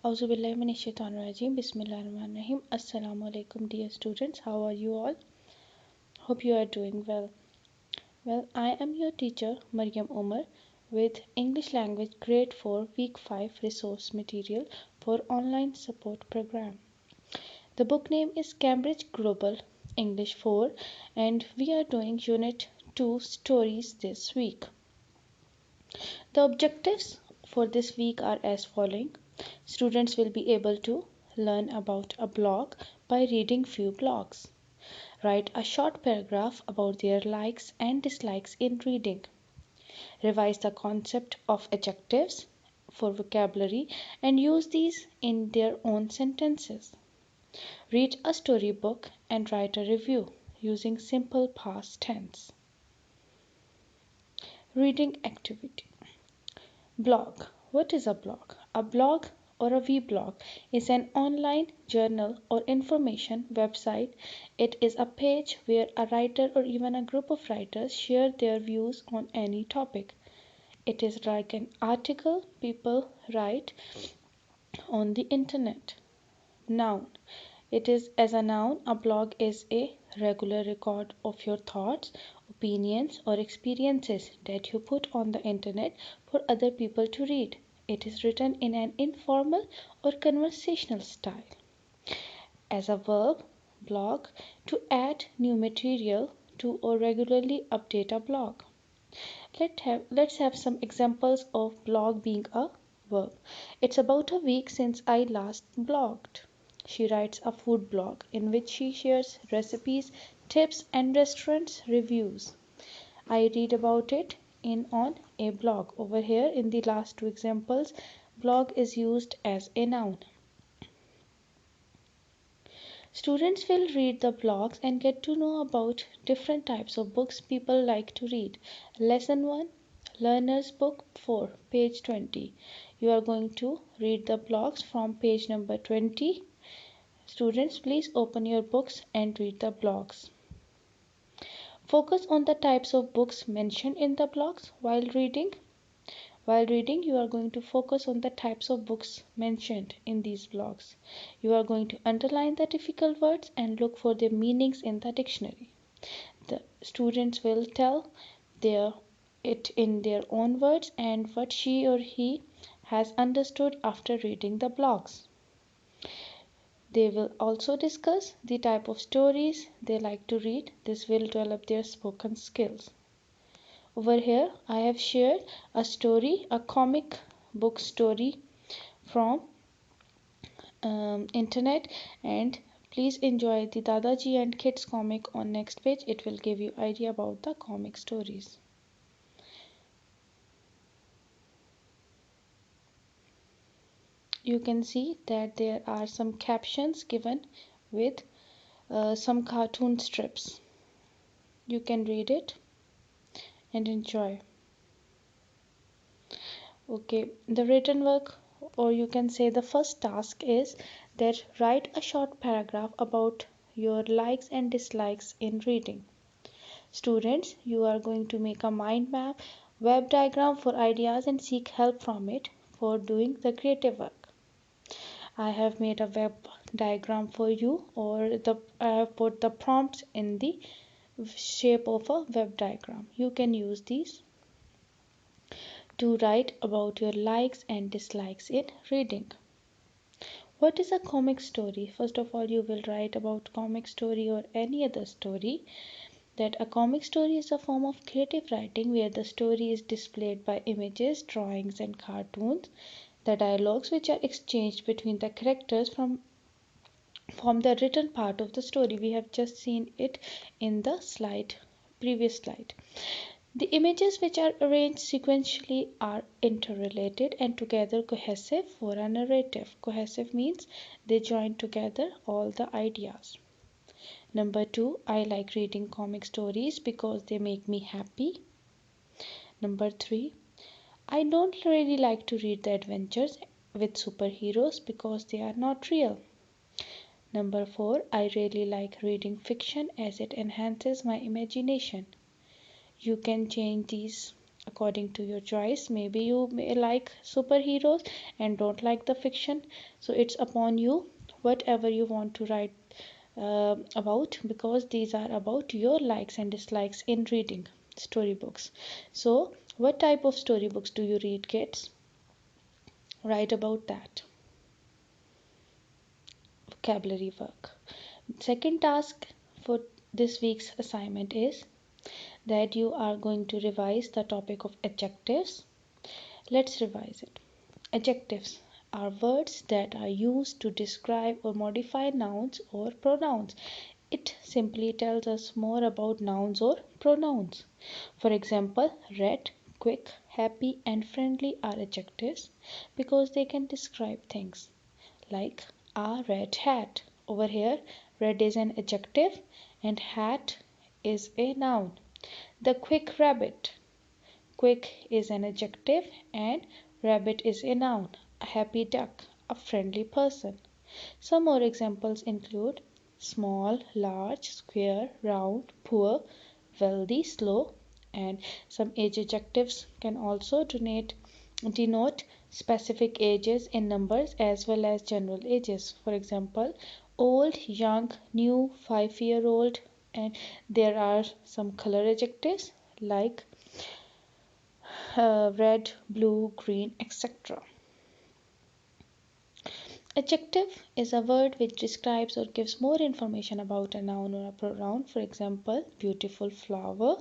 Auzubillahiminash-shaytanir-rajim. Bismillahir-rahmanir-rahim. Assalamu alaikum, dear students. How are you all? Hope you are doing well. Well, I am your teacher, Maryam Umar, with English Language Grade 4 Week 5 resource material for online support program. The book name is Cambridge Global English 4 and we are doing Unit 2 stories this week. The objectives for this week are as following. Students will be able to learn about a blog by reading few blogs. Write a short paragraph about their likes and dislikes in reading. Revise the concept of adjectives for vocabulary and use these in their own sentences. Read a storybook and write a review using simple past tense. Reading activity. Blog. What is a blog? A blog or a vblog is an online journal or information website. It is a page where a writer or even a group of writers share their views on any topic. It is like an article people write on the internet. Noun. It is as a noun, a blog is a regular record of your thoughts, opinions, or experiences that you put on the internet for other people to read. It is written in an informal or conversational style. As a verb, blog, to add new material to or regularly update a blog. Let's have some examples of blog being a verb. It's about a week since I last blogged. She writes a food blog in which she shares recipes, tips, and restaurants reviews. I read about it on a blog. Over here in the last two examples, blog is used as a noun. Students will read the blogs and get to know about different types of books people like to read. Lesson 1, Learner's Book 4, page 20. You are going to read the blogs from page number 20. Students, please open your books and read the blogs. Focus on the types of books mentioned in the blogs while reading. While reading, you are going to focus on the types of books mentioned in these blogs. You are going to underline the difficult words and look for their meanings in the dictionary. The students will tell it in their own words and what she or he has understood after reading the blogs. They will also discuss the type of stories they like to read. This will develop their spoken skills. Over here, I have shared a story, a comic book story from internet, and please enjoy the Dadaji and Kids comic on next page. It will give you idea about the comic stories. You can see that there are some captions given with some cartoon strips. You can read it and enjoy. Okay, the written work, or you can say the first task, is that write a short paragraph about your likes and dislikes in reading. Students, you are going to make a mind map, web diagram for ideas and seek help from it for doing the creative work. I have made a web diagram for you, or I have put the prompts in the shape of a web diagram. You can use these to write about your likes and dislikes in reading. What is a comic story? First of all, you will write about comic story or any other story. That a comic story is a form of creative writing where the story is displayed by images, drawings, and cartoons. The dialogues which are exchanged between the characters from the written part of the story. We have just seen it in the previous slide. The images which are arranged sequentially are interrelated and together cohesive for a narrative. Cohesive means they join together all the ideas. Number 2, I like reading comic stories because they make me happy. Number 3, I don't really like to read the adventures with superheroes because they are not real. Number 4, I really like reading fiction as it enhances my imagination. You can change these according to your choice. Maybe you may like superheroes and don't like the fiction, so it's upon you whatever you want to write about, because these are about your likes and dislikes in reading storybooks. So what type of storybooks do you read, kids? Write about that. Vocabulary work. Second task for this week's assignment is that you are going to revise the topic of adjectives. Let's revise it. Adjectives are words that are used to describe or modify nouns or pronouns. It simply tells us more about nouns or pronouns. For example, red, quick, happy, and friendly are adjectives because they can describe things like a red hat. Over here, red is an adjective and hat is a noun. The quick rabbit. Quick is an adjective and rabbit is a noun. A happy duck, a friendly person. Some more examples include small, large, square, round, poor, wealthy, slow, and some age adjectives can also denote specific ages in numbers as well as general ages. For example, old, young, new, 5-year-old, and there are some color adjectives like red, blue, green, etc. Adjective is a word which describes or gives more information about a noun or a pronoun. For example, beautiful flower,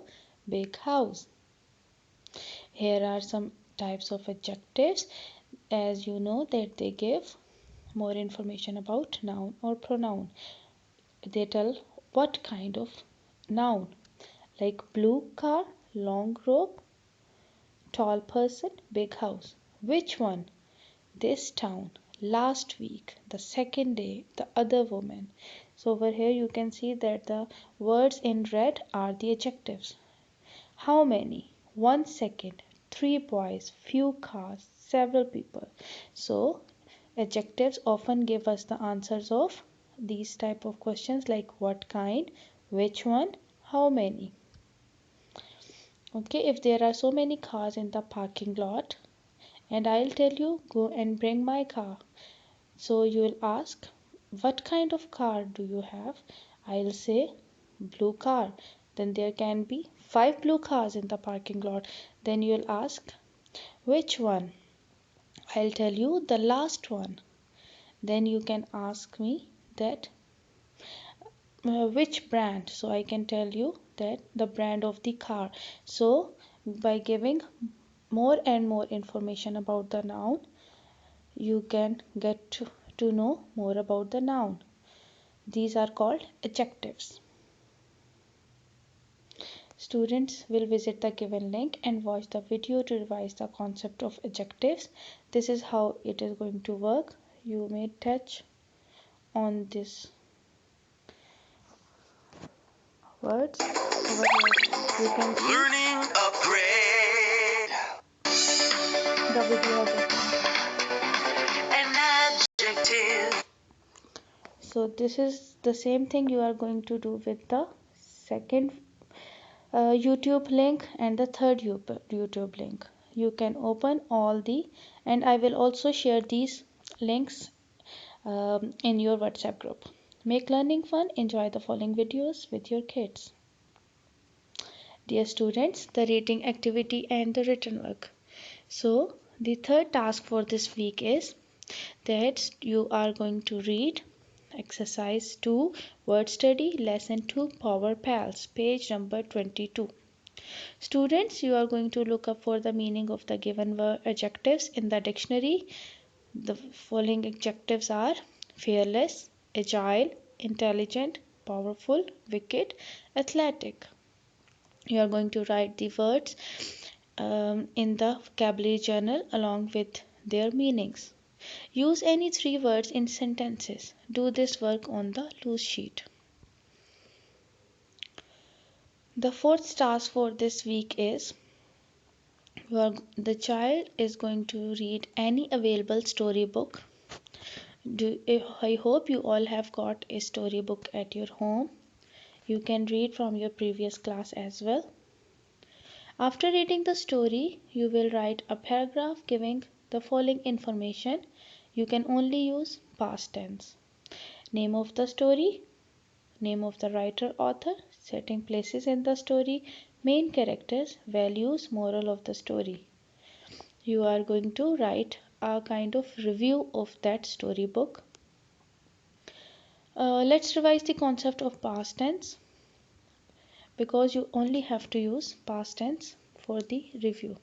big house. Here are some types of adjectives. As you know that they give more information about noun or pronoun. They tell what kind of noun, like blue car, long rope, tall person, big house. Which one? This town, last week, the second day, the other woman. So over here you can see that the words in red are the adjectives. How many? 1 second, 3 boys, few cars, several people. So adjectives often give us the answers of these type of questions like what kind, which one, how many. Okay, if there are so many cars in the parking lot and I'll tell you go and bring my car, so you'll ask what kind of car do you have? I'll say blue car. Then there can be 5 blue cars in the parking lot. Then you'll ask which one? I'll tell you the last one. Then you can ask me that which brand, so I can tell you that the brand of the car. So by giving more and more information about the noun, you can get to know more about the noun. These are called adjectives. Students will visit the given link and watch the video to revise the concept of adjectives. This is how it is going to work. You may touch on this words. Over here you can see learning upgrade. The video has an adjective. So this is the same thing you are going to do with the second YouTube link and the third YouTube link. You can open all and I will also share these links in your WhatsApp group. Make learning fun. Enjoy the following videos with your kids. Dear students, the reading activity and the written work. So the third task for this week is that you are going to read exercise 2 word study lesson 2 power pals, page number 22. Students, you are going to look up for the meaning of the given adjectives in the dictionary. The following adjectives are fearless, agile, intelligent, powerful, wicked, athletic. You are going to write the words in the vocabulary journal along with their meanings. Use any 3 words in sentences. Do this work on the loose sheet. The fourth task for this week is the child is going to read any available storybook. I hope you all have got a storybook at your home. You can read from your previous class as well. After reading the story, you will write a paragraph giving the following information. You can only use past tense. Name of the story, name of the writer author, setting places in the story, main characters, values, moral of the story. You are going to write a kind of review of that storybook. Let's revise the concept of past tense because you only have to use past tense for the review.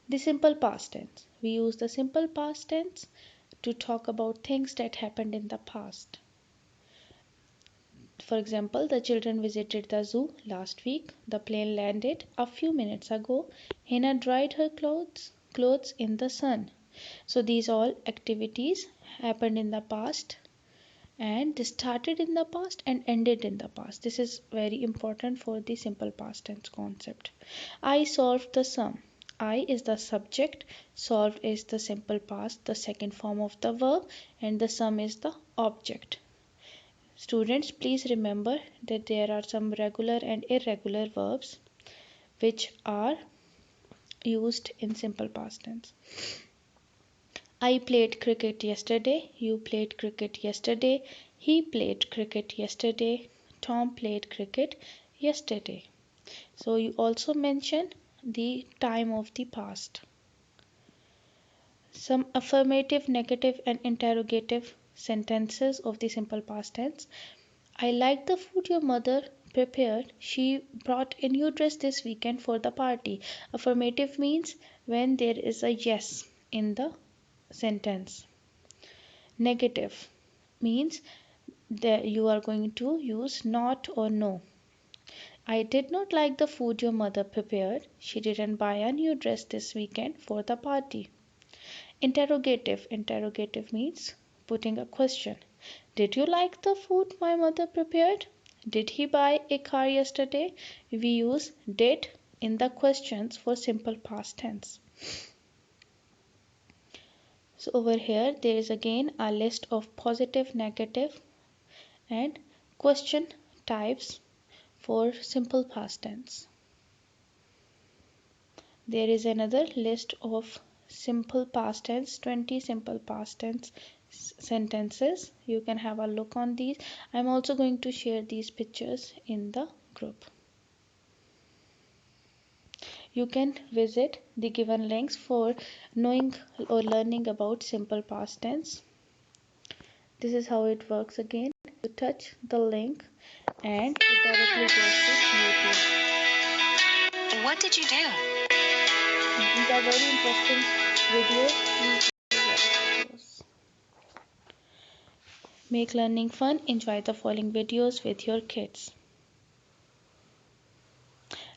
The simple past tense. We use the simple past tense to talk about things that happened in the past. For example, the children visited the zoo last week. The plane landed a few minutes ago. Hina dried her clothes in the sun. So these all activities happened in the past and they started in the past and ended in the past. This is very important for the simple past tense concept. I solved the sum. I is the subject, solved is the simple past, the second form of the verb, and the sum is the object. Students, please remember that there are some regular and irregular verbs which are used in simple past tense. I played cricket yesterday. You played cricket yesterday. He played cricket yesterday. Tom played cricket yesterday. So you also mention the time of the past. Some affirmative, negative, and interrogative sentences of the simple past tense. I like the food your mother prepared. She brought a new dress this weekend for the party. Affirmative means when there is a yes in the sentence. Negative means that you are going to use not or no. I did not like the food your mother prepared. She didn't buy a new dress this weekend for the party. Interrogative means putting a question. Did you like the food my mother prepared? Did he buy a car yesterday? We use did in the questions for simple past tense. So over here there is again a list of positive, negative and question types for simple past tense. There is another list of simple past tense, 20 simple past tense sentences. You can have a look on these. I'm also going to share these pictures in the group. You can visit the given links for knowing or learning about simple past tense. This is how it works again. You touch the link and it directly goes to YouTube. What did you do? These are very interesting videos. Make learning fun. Enjoy the following videos with your kids.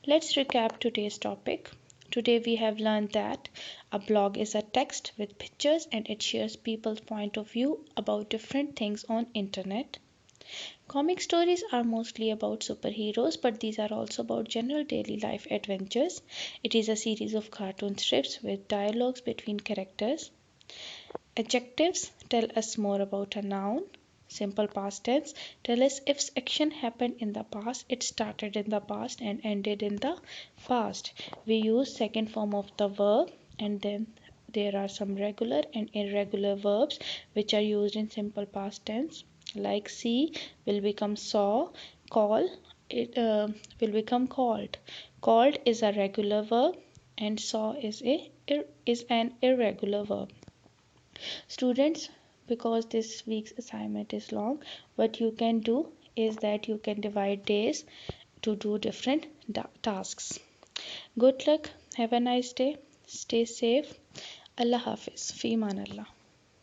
Let's recap today's topic. Today we have learned that a blog is a text with pictures and it shares people's point of view about different things on internet. Comic stories are mostly about superheroes, but these are also about general daily life adventures. It is a series of cartoon strips with dialogues between characters. Adjectives tell us more about a noun. Simple past tense tell us if action happened in the past, it started in the past and ended in the past. We use second form of the verb, and then there are some regular and irregular verbs which are used in simple past tense, like see will become saw, call it will become called. Called is a regular verb and saw is an irregular verb. Students, because this week's assignment is long, what you can do is that you can divide days to do different tasks. Good luck, have a nice day, stay safe. Allah Hafiz, Fi Aman Allah.